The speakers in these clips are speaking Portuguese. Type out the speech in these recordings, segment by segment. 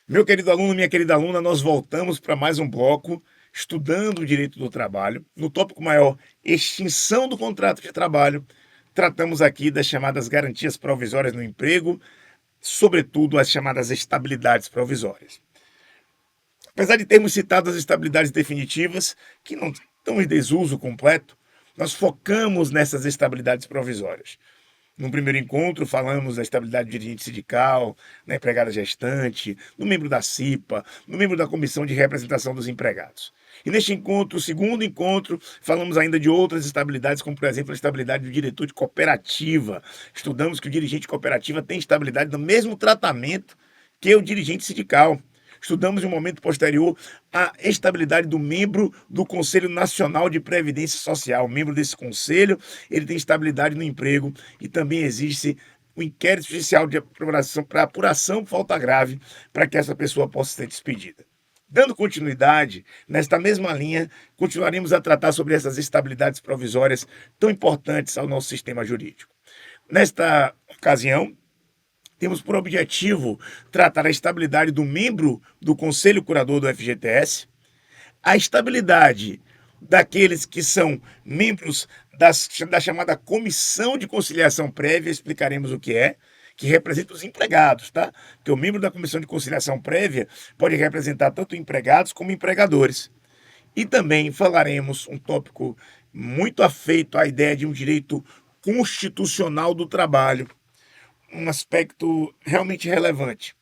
Meu querido aluno, minha querida aluna, nós voltamos para mais um bloco estudando o direito do trabalho. No tópico maior, extinção do contrato de trabalho, tratamos aqui das chamadas garantias provisórias no emprego, sobretudo as chamadas estabilidades provisórias. Apesar de termos citado as estabilidades definitivas, que não estão em desuso completo, nós focamos nessas estabilidades provisórias. No primeiro encontro, falamos da estabilidade do dirigente sindical, da empregada gestante, do membro da CIPA, do membro da Comissão de Representação dos Empregados. E neste encontro, o segundo encontro, falamos ainda de outras estabilidades, como, por exemplo, a estabilidade do diretor de cooperativa. Estudamos que o dirigente de cooperativa tem estabilidade no mesmo tratamento que o dirigente sindical. Estudamos em um momento posterior a estabilidade do membro do Conselho Nacional de Previdência Social. O membro desse conselho, ele tem estabilidade no emprego e também existe o inquérito judicial de apuração para apuração por falta grave para que essa pessoa possa ser despedida. Dando continuidade, nesta mesma linha, continuaremos a tratar sobre essas estabilidades provisórias tão importantes ao nosso sistema jurídico. Nesta ocasião, temos por objetivo tratar a estabilidade do membro do Conselho Curador do FGTS, a estabilidade daqueles que são membros da chamada Comissão de Conciliação Prévia, explicaremos o que representa os empregados, tá? Porque o membro da Comissão de Conciliação Prévia pode representar tanto empregados como empregadores. E também falaremos um tópico muito afeito à ideia de um direito constitucional do trabalho, um aspecto realmente relevante.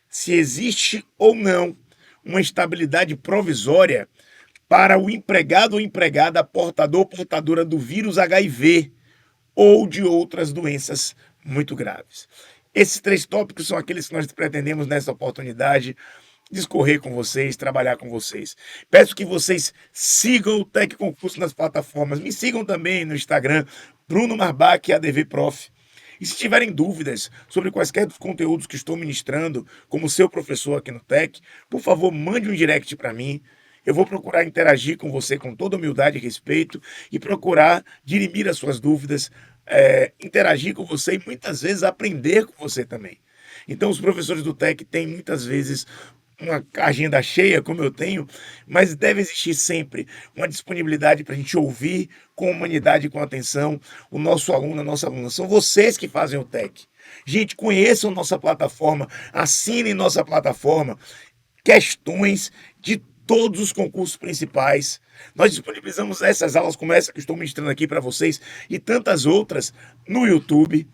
Se existe ou não uma estabilidade provisória para o empregado ou empregada portador ou portadora do vírus HIV ou de outras doenças muito graves. Esses três tópicos são aqueles que nós pretendemos nessa oportunidade discorrer com vocês, trabalhar com vocês. Peço que vocês sigam o Tec Concurso nas plataformas, me sigam também no Instagram, Bruno Marbach, ADV Prof. E se tiverem dúvidas sobre quaisquer dos conteúdos que estou ministrando, como seu professor aqui no TEC, por favor, mande um direct para mim. Eu vou procurar interagir com você com toda humildade e respeito e procurar dirimir as suas dúvidas, interagir com você e muitas vezes aprender com você também. Então, os professores do TEC têm muitas vezes uma agenda cheia, como eu tenho, mas deve existir sempre uma disponibilidade para a gente ouvir com humanidade e com atenção o nosso aluno, a nossa aluna. São vocês que fazem o TEC. Gente, conheçam nossa plataforma, assinem nossa plataforma, questões de todos os concursos principais. Nós disponibilizamos essas aulas como essa que estou ministrando aqui para vocês e tantas outras no YouTube.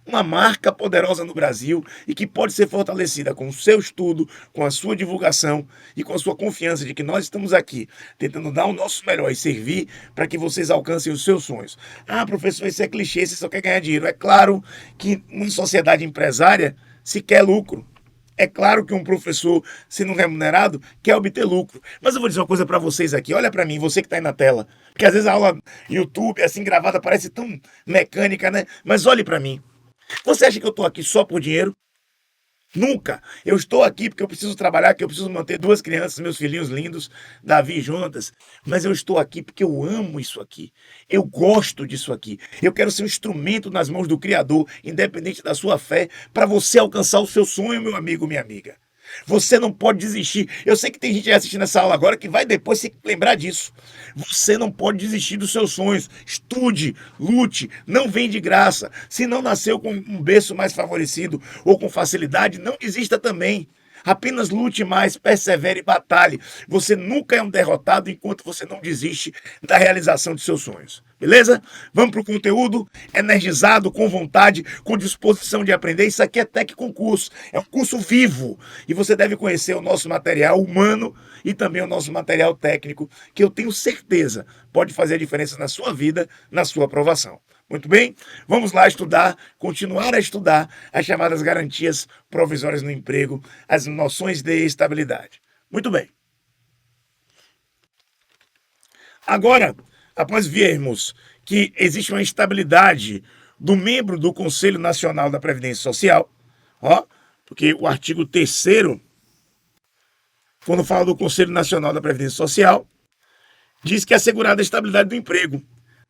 Uma marca poderosa no Brasil e que pode ser fortalecida com o seu estudo, com a sua divulgação e com a sua confiança de que nós estamos aqui tentando dar o nosso melhor e servir para que vocês alcancem os seus sonhos. Ah, professor, isso é clichê, você só quer ganhar dinheiro. É claro que numa sociedade empresária se quer lucro. É claro que um professor, sendo remunerado, quer obter lucro. Mas eu vou dizer uma coisa para vocês aqui. Olha para mim, você que está aí na tela. Porque às vezes a aula YouTube, assim, gravada, parece tão mecânica, né? Mas olhe para mim. Você acha que eu estou aqui só por dinheiro? Nunca. Eu estou aqui porque eu preciso trabalhar, que eu preciso manter duas crianças, meus filhinhos lindos, Davi e Jonas. Mas eu estou aqui porque eu amo isso aqui. Eu gosto disso aqui. Eu quero ser um instrumento nas mãos do Criador, independente da sua fé, para você alcançar o seu sonho, meu amigo, minha amiga. Você não pode desistir. Eu sei que tem gente assistindo essa aula agora que vai depois se lembrar disso. Você não pode desistir dos seus sonhos. Estude, lute, não vem de graça. Se não nasceu com um berço mais favorecido ou com facilidade, não desista também. Apenas lute mais, persevere e batalhe. Você nunca é um derrotado enquanto você não desiste da realização de seus sonhos. Beleza? Vamos para o conteúdo energizado, com vontade, com disposição de aprender. Isso aqui é Tec Concurso. É um curso vivo. E você deve conhecer o nosso material humano e também o nosso material técnico, que eu tenho certeza pode fazer a diferença na sua vida, na sua aprovação. Muito bem? Vamos lá estudar, continuar a estudar as chamadas garantias provisórias no emprego, as noções de estabilidade. Muito bem. Agora, após vermos que existe uma estabilidade do membro do Conselho Nacional da Previdência Social, porque o artigo 3º, quando fala do Conselho Nacional da Previdência Social, diz que é assegurada a estabilidade do emprego,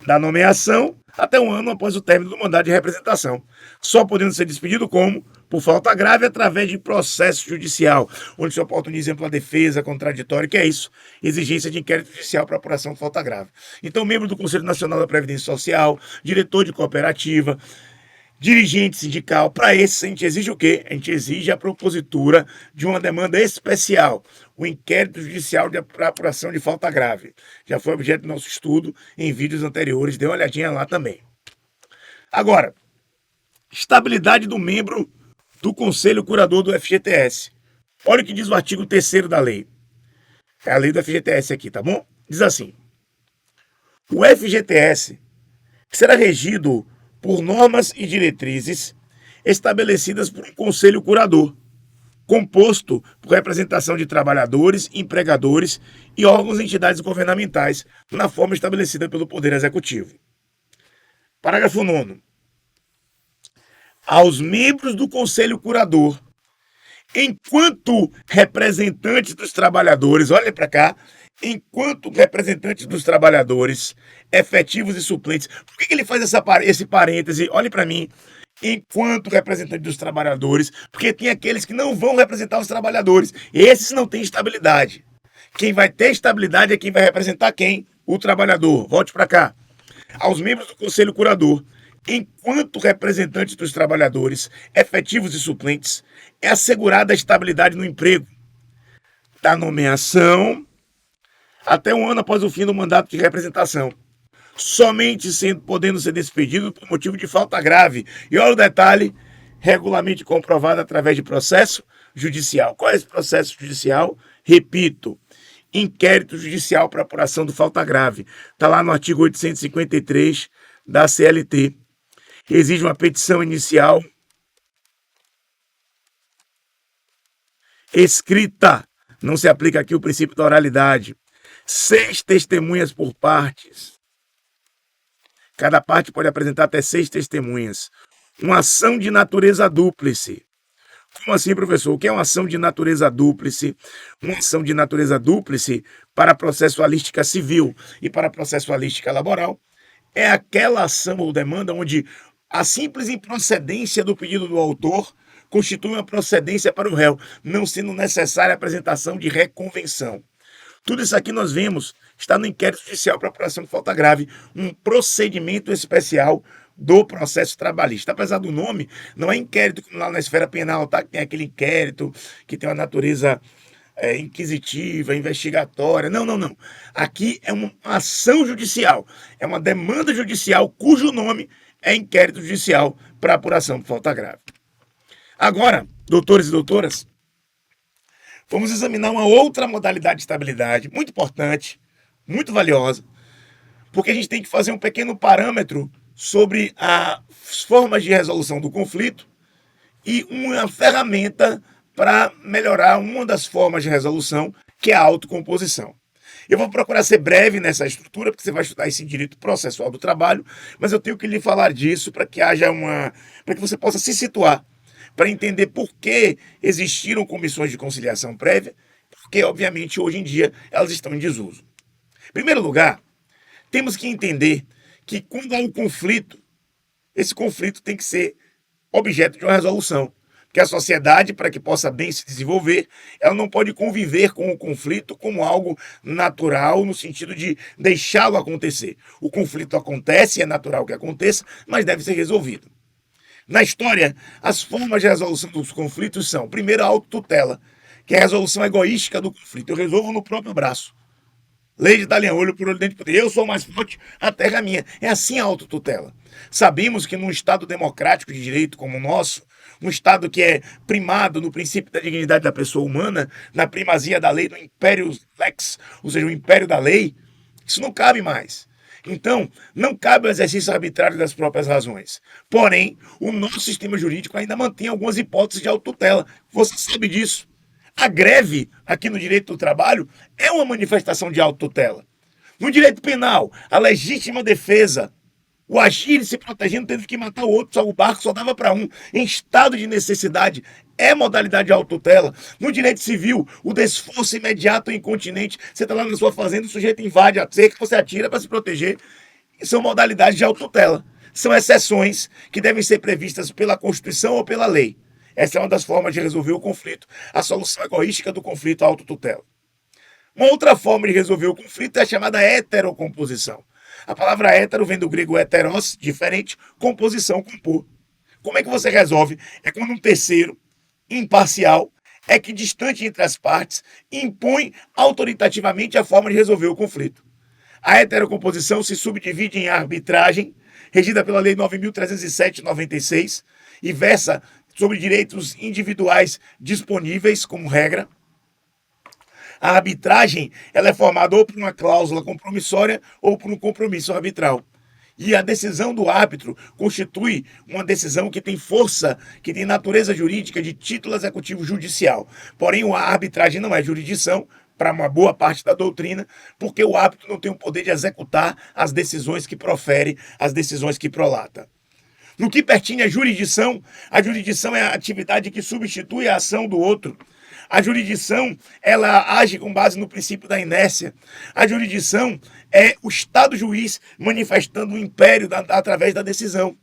da nomeação até um ano após o término do mandato de representação, só podendo ser despedido como? Por falta grave através de processo judicial, onde se oportuniza ampla defesa, contraditório, que é isso, exigência de inquérito judicial para apuração de falta grave. Então, membro do Conselho Nacional da Previdência Social, diretor de cooperativa, dirigente sindical, para esse a gente exige o quê? A gente exige a propositura de uma demanda especial, o inquérito judicial de apuração de falta grave. Já foi objeto do nosso estudo em vídeos anteriores, dê uma olhadinha lá também. Agora, estabilidade do membro do Conselho Curador do FGTS. Olha o que diz o artigo 3º da lei. É a lei do FGTS aqui, tá bom? Diz assim: o FGTS será regido por normas e diretrizes estabelecidas por um conselho curador, composto por representação de trabalhadores, empregadores e órgãos e entidades governamentais, na forma estabelecida pelo Poder Executivo. Parágrafo 9º. Aos membros do conselho curador, enquanto representantes dos trabalhadores, olha para cá, enquanto representantes dos trabalhadores, efetivos e suplentes. Por que ele faz esse parêntese? Olhe para mim. Enquanto representante dos trabalhadores, porque tem aqueles que não vão representar os trabalhadores. Esses não têm estabilidade. Quem vai ter estabilidade é quem vai representar quem? O trabalhador. Volte para cá. Aos membros do conselho curador, enquanto representantes dos trabalhadores, efetivos e suplentes, é assegurada a estabilidade no emprego, da nomeação até um ano após o fim do mandato de representação, somente podendo ser despedido por motivo de falta grave. E olha o detalhe, regularmente comprovado através de processo judicial. Qual é esse processo judicial? Repito, inquérito judicial para apuração do falta grave. Está lá no artigo 853 da CLT. Exige uma petição inicial escrita. Não se aplica aqui o princípio da oralidade. 6 testemunhas por partes. Cada parte pode apresentar até 6 testemunhas. Uma ação de natureza dúplice. Como assim, professor? O que é uma ação de natureza dúplice? Uma ação de natureza dúplice para processualística civil e para processualística laboral é aquela ação ou demanda onde a simples improcedência do pedido do autor constitui uma procedência para o réu, não sendo necessária a apresentação de reconvenção. Tudo isso aqui nós vemos, está no inquérito judicial para apuração de falta grave, um procedimento especial do processo trabalhista. Apesar do nome, não é inquérito como lá na esfera penal, tá? Que tem aquele inquérito que tem uma natureza inquisitiva, investigatória. Não, não, não. Aqui é uma ação judicial, é uma demanda judicial cujo nome é inquérito judicial para apuração de falta grave. Agora, doutores e doutoras, vamos examinar uma outra modalidade de estabilidade, muito importante, muito valiosa, porque a gente tem que fazer um pequeno parâmetro sobre as formas de resolução do conflito e uma ferramenta para melhorar uma das formas de resolução, que é a autocomposição. Eu vou procurar ser breve nessa estrutura, porque você vai estudar isso em direito processual do trabalho, mas eu tenho que lhe falar disso para que haja para que você possa se situar, para entender por que existiram comissões de conciliação prévia, porque, obviamente, hoje em dia elas estão em desuso. Em primeiro lugar, temos que entender que quando há um conflito, esse conflito tem que ser objeto de uma resolução. Porque a sociedade, para que possa bem se desenvolver, ela não pode conviver com o conflito como algo natural, no sentido de deixá-lo acontecer. O conflito acontece, é natural que aconteça, mas deve ser resolvido. Na história, as formas de resolução dos conflitos são, primeiro, a autotutela, que é a resolução egoística do conflito. Eu resolvo no próprio braço. Lei de Dalian, olho por olho, dente por dente. Eu sou mais forte, a terra é minha. É assim a autotutela. Sabemos que num Estado democrático de direito como o nosso, um Estado que é primado no princípio da dignidade da pessoa humana, na primazia da lei, no império lex, ou seja, o império da lei, isso não cabe mais. Então, não cabe o exercício arbitrário das próprias razões. Porém, o nosso sistema jurídico ainda mantém algumas hipóteses de autotutela. Você sabe disso. A greve, aqui no direito do trabalho, é uma manifestação de autotutela. No direito penal, a legítima defesa O agir se protegendo, tendo que matar o outro, só o barco só dava para um, em estado de necessidade. É modalidade de autotutela. No direito civil, o desforço imediato e incontinente. Você está lá na sua fazenda, o sujeito invade a cerca, você atira para se proteger. São modalidades de autotutela. São exceções que devem ser previstas pela Constituição ou pela lei. Essa é uma das formas de resolver o conflito. A solução egoística do conflito à autotutela. Uma outra forma de resolver o conflito é a chamada heterocomposição. A palavra hétero vem do grego heteros, diferente, composição, compor. Como é que você resolve? É quando um terceiro, imparcial, equidistante entre as partes, impõe autoritativamente a forma de resolver o conflito. A heterocomposição se subdivide em arbitragem, regida pela Lei 9.307/96, e versa sobre direitos individuais disponíveis como regra. A arbitragem ela é formada ou por uma cláusula compromissória ou por um compromisso arbitral. E a decisão do árbitro constitui uma decisão que tem força, que tem natureza jurídica de título executivo judicial. Porém, a arbitragem não é jurisdição, para uma boa parte da doutrina, porque o árbitro não tem o poder de executar as decisões que profere, as decisões que prolata. No que pertine à jurisdição, a jurisdição é a atividade que substitui a ação do outro. A jurisdição, ela age com base no princípio da inércia. A jurisdição é o Estado juiz manifestando o império através da decisão.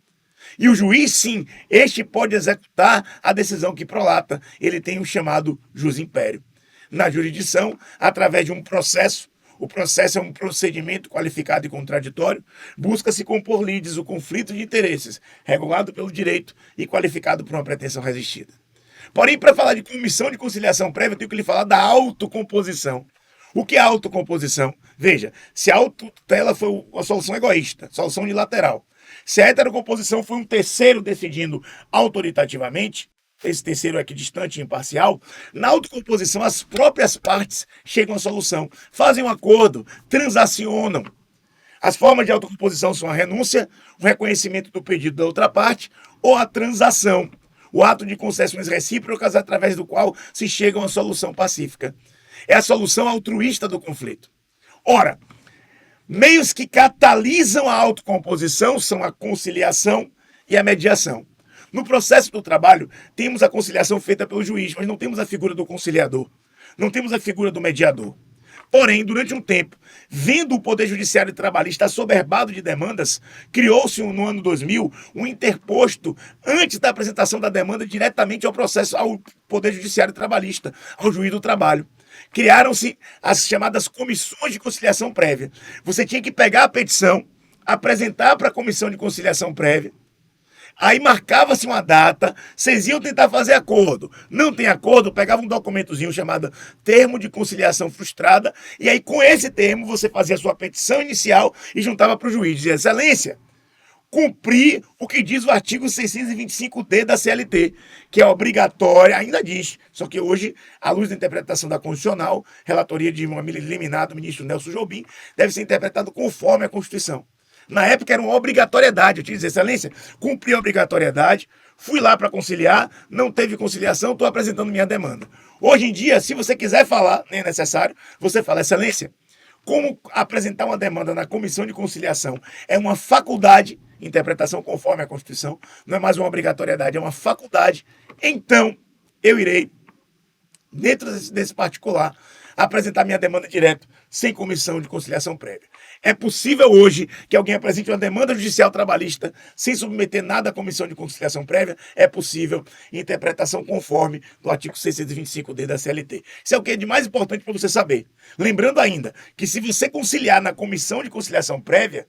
E o juiz, sim, este pode executar a decisão que prolata. Ele tem o chamado jus império. Na jurisdição, através de um processo, o processo é um procedimento qualificado e contraditório, busca-se compor lides o conflito de interesses, regulado pelo direito e qualificado por uma pretensão resistida. Porém, para falar de comissão de conciliação prévia, eu tenho que lhe falar da autocomposição. O que é autocomposição? Veja, se a autotutela foi uma solução egoísta, solução unilateral, se a heterocomposição foi um terceiro decidindo autoritativamente, esse terceiro é equidistante e imparcial, na autocomposição as próprias partes chegam à solução, fazem um acordo, transacionam. As formas de autocomposição são a renúncia, o reconhecimento do pedido da outra parte ou a transação, o ato de concessões recíprocas através do qual se chega a uma solução pacífica. É a solução altruísta do conflito. Ora, meios que catalisam a autocomposição são a conciliação e a mediação. No processo do trabalho, temos a conciliação feita pelo juiz, mas não temos a figura do conciliador, não temos a figura do mediador. Porém, durante um tempo, vendo o Poder Judiciário Trabalhista assoberbado de demandas, criou-se no ano 2000 um interposto antes da apresentação da demanda diretamente ao processo, ao Poder Judiciário Trabalhista, ao juiz do trabalho. Criaram-se as chamadas comissões de conciliação prévia. Você tinha que pegar a petição, apresentar para a comissão de conciliação prévia, aí marcava-se uma data, vocês iam tentar fazer acordo. Não tem acordo, pegava um documentozinho chamado Termo de Conciliação Frustrada, e aí com esse termo você fazia a sua petição inicial e juntava para o juiz. Dizia, excelência, cumprir o que diz o artigo 625D da CLT, que é obrigatória, ainda diz, só que hoje, à luz da interpretação da Constitucional, relatoria de uma liminar do ministro Nelson Jobim, deve ser interpretado conforme a Constituição. Na época era uma obrigatoriedade, eu tinha que dizer, excelência, cumpri a obrigatoriedade, fui lá para conciliar, não teve conciliação, estou apresentando minha demanda. Hoje em dia, se você quiser falar, nem é necessário, você fala, excelência, como apresentar uma demanda na comissão de conciliação é uma faculdade, interpretação conforme a Constituição, não é mais uma obrigatoriedade, é uma faculdade, então eu irei, dentro desse particular, apresentar minha demanda direto, sem comissão de conciliação prévia. É possível hoje que alguém apresente uma demanda judicial trabalhista sem submeter nada à comissão de conciliação prévia? É possível, interpretação conforme do artigo 625D da CLT. Isso é o que é de mais importante para você saber. Lembrando ainda que se você conciliar na comissão de conciliação prévia,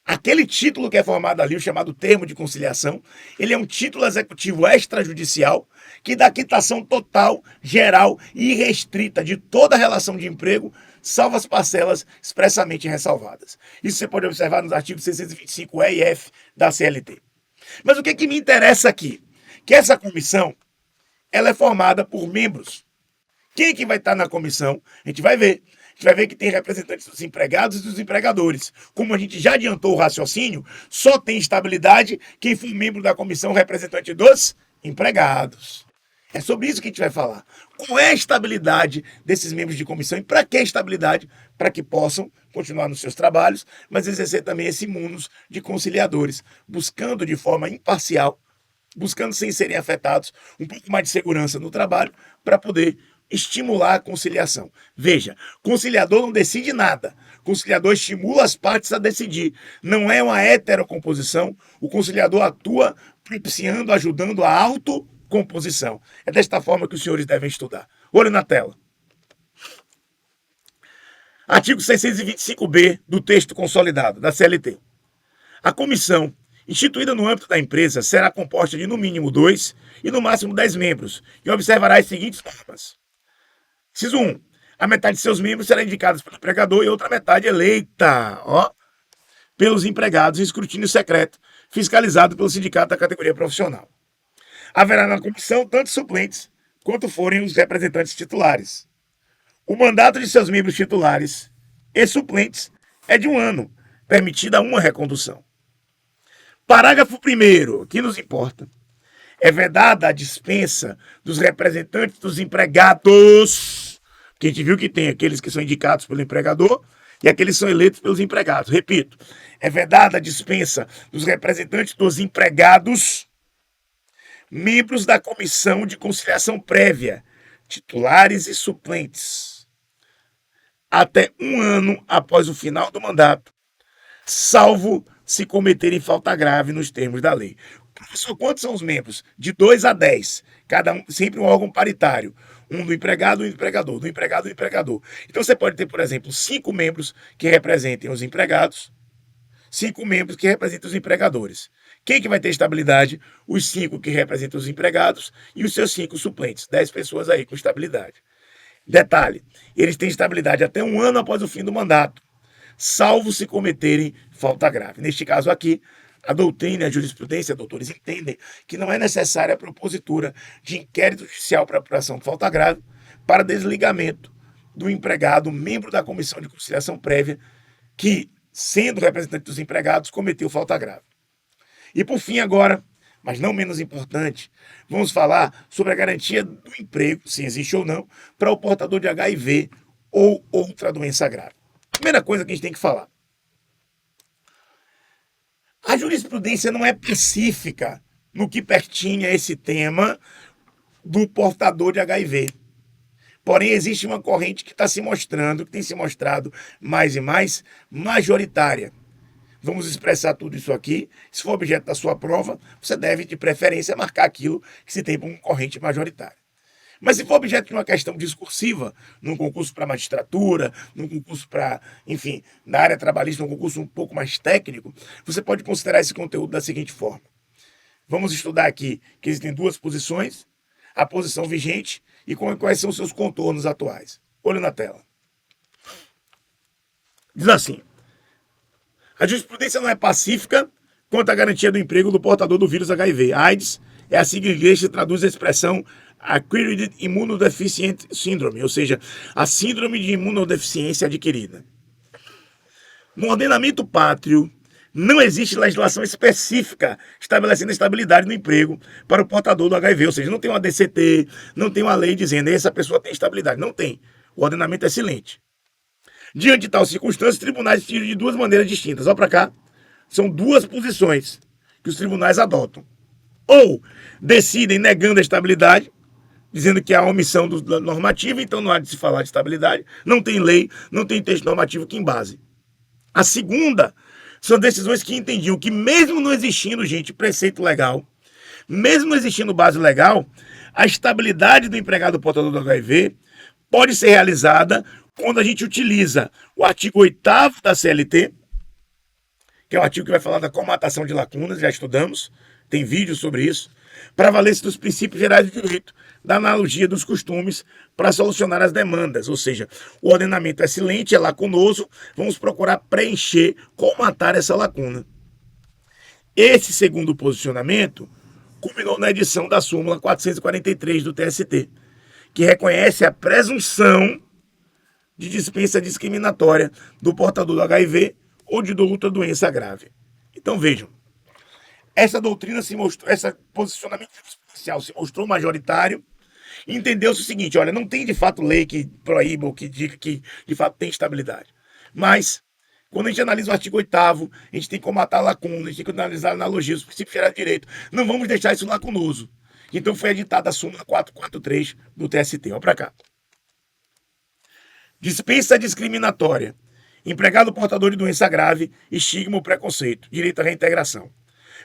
aquele título que é formado ali, o chamado termo de conciliação, ele é um título executivo extrajudicial que dá quitação total, geral e irrestrita de toda a relação de emprego, salvo as parcelas expressamente ressalvadas. Isso você pode observar nos artigos 625E e F da CLT. Mas o que me interessa aqui? Que essa comissão ela é formada por membros. Quem é que vai estar na comissão? A gente vai ver. A gente vai ver que tem representantes dos empregados e dos empregadores. Como a gente já adiantou o raciocínio, só tem estabilidade quem for membro da comissão representante dos empregados. É sobre isso que a gente vai falar. Qual é a estabilidade desses membros de comissão e para que a estabilidade? Para que possam continuar nos seus trabalhos, mas exercer também esse munus de conciliadores, buscando de forma imparcial, buscando sem serem afetados, um pouco mais de segurança no trabalho, para poder estimular a conciliação. Veja, conciliador não decide nada. Conciliador estimula as partes a decidir. Não é uma heterocomposição. O conciliador atua propiciando, ajudando a autocomposição. É desta forma que os senhores devem estudar. Olho na tela. Artigo 625b do texto consolidado da CLT. A comissão instituída no âmbito da empresa será composta de no mínimo 2 e no máximo 10 membros e observará as seguintes normas. Inciso 1. A metade de seus membros será indicada pelo empregador e outra metade eleita pelos empregados em escrutínio secreto, fiscalizado pelo sindicato da categoria profissional. Haverá na comissão tanto suplentes quanto forem os representantes titulares. O mandato de seus membros titulares e suplentes é de 1 ano, permitida uma recondução. Parágrafo 1º, que nos importa. É vedada a dispensa dos representantes dos empregados, porque a gente viu que tem aqueles que são indicados pelo empregador e aqueles que são eleitos pelos empregados. Repito, é vedada a dispensa dos representantes dos empregados, membros da comissão de conciliação prévia, titulares e suplentes, até 1 ano após o final do mandato, salvo se cometerem falta grave nos termos da lei. Professor, quantos são os membros? De 2 a 10. Cada um, sempre um órgão paritário. Um do empregado e do empregador, do empregado e do empregador. Então você pode ter, por exemplo, 5 membros que representem os empregados, 5 membros que representam os empregadores. Quem que vai ter estabilidade? Os 5 que representam os empregados e os seus 5 suplentes. 10 pessoas aí com estabilidade. Detalhe, eles têm estabilidade até 1 ano após o fim do mandato, salvo se cometerem falta grave. Neste caso aqui, a doutrina e a jurisprudência, doutores, entendem que não é necessária a propositura de inquérito judicial para apuração de falta grave para desligamento do empregado, membro da comissão de conciliação prévia, que, sendo representante dos empregados, cometeu falta grave. E por fim agora, mas não menos importante, vamos falar sobre a garantia do emprego, se existe ou não, para o portador de HIV ou outra doença grave. Primeira coisa que a gente tem que falar. A jurisprudência não é pacífica no que pertine a esse tema do portador de HIV. Porém, existe uma corrente que está se mostrando, que tem se mostrado mais e mais majoritária. Vamos expressar tudo isso aqui. Se for objeto da sua prova, você deve, de preferência, marcar aquilo que se tem como corrente majoritária. Mas se for objeto de uma questão discursiva, num concurso para magistratura, num concurso para, enfim, na área trabalhista, um concurso um pouco mais técnico, você pode considerar esse conteúdo da seguinte forma. Vamos estudar aqui que existem 2 posições, a posição vigente e quais são os seus contornos atuais. Olho na tela. Diz assim: a jurisprudência não é pacífica quanto à garantia do emprego do portador do vírus HIV. AIDS é a sigla inglesa que traduz a expressão Acquired Immunodeficient Syndrome, ou seja, a síndrome de imunodeficiência adquirida. No ordenamento pátrio, não existe legislação específica estabelecendo a estabilidade no emprego para o portador do HIV, ou seja, não tem uma DCT, não tem uma lei dizendo que essa pessoa tem estabilidade, não tem. O ordenamento é silente. Diante de tal circunstância, os tribunais decidem de 2 maneiras distintas. Olha para cá, são 2 posições que os tribunais adotam. Ou decidem negando a estabilidade, dizendo que há omissão da normativa, então não há de se falar de estabilidade, não tem lei, não tem texto normativo que embase. A segunda são decisões que entendiam que mesmo não existindo, gente, preceito legal, mesmo não existindo base legal, a estabilidade do empregado portador do HIV pode ser realizada quando a gente utiliza o artigo 8º da CLT, que é o artigo que vai falar da comatação de lacunas, já estudamos, tem vídeo sobre isso, para valer-se dos princípios gerais do direito, da analogia dos costumes, para solucionar as demandas. Ou seja, o ordenamento é silente, é lacunoso, vamos procurar preencher, comatar essa lacuna. Esse segundo posicionamento culminou na edição da súmula 443 do TST, que reconhece a presunção de dispensa discriminatória do portador do HIV ou de outra doença grave. Então vejam, essa doutrina se mostrou, esse posicionamento jurisprudencial se mostrou majoritário, Entendeu-se o seguinte: olha, não tem de fato lei que proíba ou que diga que de fato tem estabilidade. Mas, quando a gente analisa o artigo 8º, a gente tem que matar a lacuna, a gente tem que analisar a analogia, os princípios gerais de direito. Não vamos deixar isso lacunoso. Então foi editada a súmula 443 do TST. Olha para cá. Dispensa discriminatória. Empregado portador de doença grave, estigma ou preconceito. Direito à reintegração.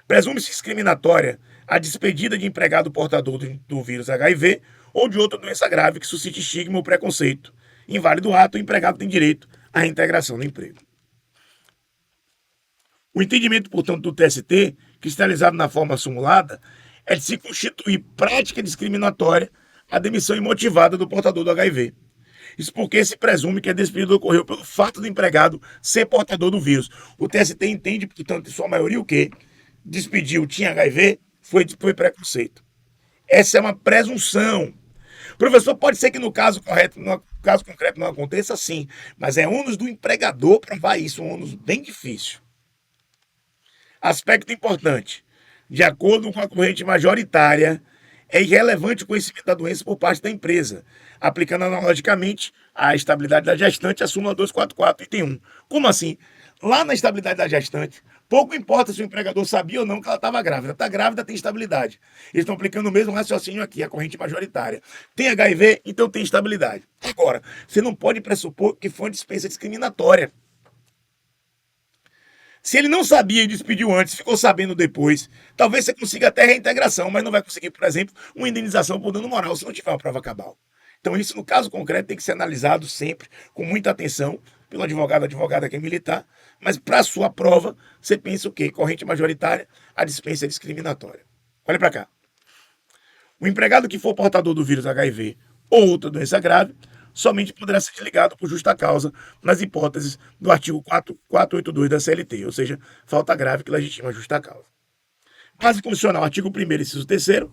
Presume-se discriminatória a despedida de empregado portador do vírus HIV ou de outra doença grave que suscite estigma ou preconceito. Inválido ato, o empregado tem direito à reintegração no emprego. O entendimento, portanto, do TST, cristalizado na forma simulada, é de se constituir prática discriminatória a demissão imotivada do portador do HIV. Isso porque se presume que a despedida ocorreu pelo fato do empregado ser portador do vírus. O TST entende, portanto, em sua maioria, o quê? Despediu, tinha HIV, foi preconceito. Essa é uma presunção. Professor, pode ser que no caso concreto não aconteça, sim, mas é ônus do empregador provar isso, um ônus bem difícil. Aspecto importante: de acordo com a corrente majoritária, é irrelevante o conhecimento da doença por parte da empresa, aplicando analogicamente a estabilidade da gestante, a súmula 244, item 1. Como assim? Lá na estabilidade da gestante, pouco importa se o empregador sabia ou não que ela estava grávida. Está grávida, tem estabilidade. Eles estão aplicando o mesmo raciocínio aqui, a corrente majoritária. Tem HIV, então tem estabilidade. Agora, você não pode pressupor que foi uma dispensa discriminatória. Se ele não sabia e despediu antes, ficou sabendo depois, talvez você consiga até reintegração, mas não vai conseguir, por exemplo, uma indenização por dano moral se não tiver uma prova cabal. Então isso, no caso concreto, tem que ser analisado sempre com muita atenção pelo advogada que é militar, mas para a sua prova, você pensa o quê? Corrente majoritária, a dispensa é discriminatória. Olha para cá. O empregado que for portador do vírus HIV ou outra doença grave somente poderá ser desligado por justa causa nas hipóteses do artigo 482 da CLT, ou seja, falta grave que legitima justa causa. Base constitucional, artigo 1º, inciso 3º,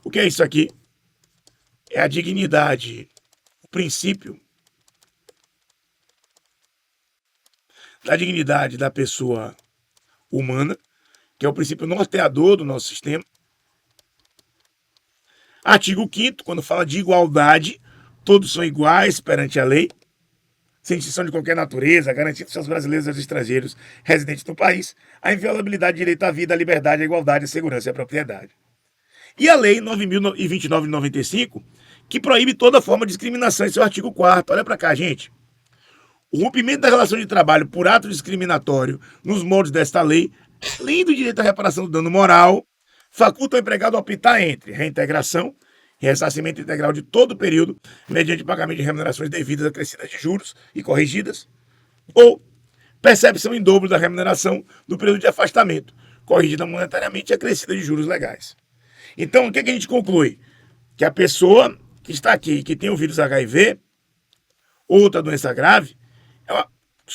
o que é isso aqui? É a dignidade, o princípio da dignidade da pessoa humana, que é o princípio norteador do nosso sistema. Artigo 5º, quando fala de igualdade, todos são iguais perante a lei, sem distinção de qualquer natureza, garantindo aos brasileiros e aos estrangeiros residentes no país a inviolabilidade do direito à vida, à liberdade, à igualdade, à segurança e à propriedade. E a Lei 9.029 de 95, que proíbe toda forma de discriminação em seu artigo 4º. Olha para cá, gente. O rompimento da relação de trabalho por ato discriminatório nos moldes desta lei, além do direito à reparação do dano moral, faculta o empregado a optar entre reintegração, ressarcimento integral de todo o período, mediante pagamento de remunerações devidas acrescidas de juros e corrigidas, ou percepção em dobro da remuneração do período de afastamento, corrigida monetariamente e acrescida de juros legais. Então, o que a gente conclui? Que a pessoa que está aqui, que tem o vírus HIV, outra doença grave, ela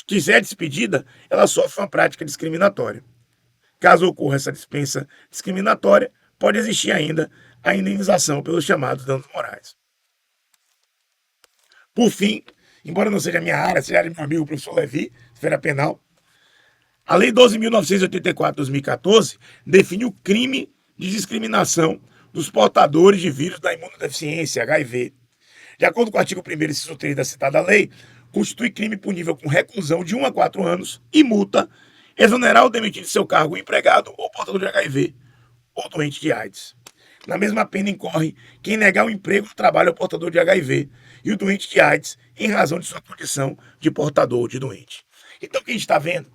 quiser despedida, ela sofre uma prática discriminatória. Caso ocorra essa dispensa discriminatória, pode existir ainda a indenização pelos chamados danos morais. Por fim, embora não seja a minha área, seja a área do meu amigo, o professor Levi, esfera penal, a Lei 12.984 de 2014 define o crime de discriminação dos portadores de vírus da imunodeficiência, HIV. De acordo com o artigo 1º, inciso 3 da citada lei, constitui crime punível com reclusão de 1 a 4 anos e multa, exonerar ou demitir de seu cargo o empregado ou portador de HIV ou doente de AIDS. Na mesma pena incorre quem negar o emprego ou trabalho ao portador de HIV e o doente de AIDS em razão de sua condição de portador de doente. Então o que a gente está vendo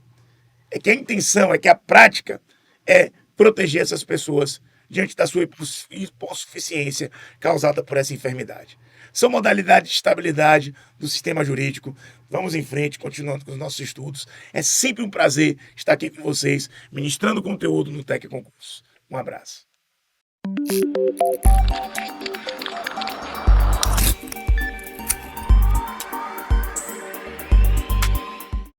é que a intenção, é que a prática é proteger essas pessoas diante da sua hipossuficiência causada por essa enfermidade. São modalidades de estabilidade do sistema jurídico. Vamos em frente, continuando com os nossos estudos. É sempre um prazer estar aqui com vocês, ministrando conteúdo no Tec Concurso. Um abraço.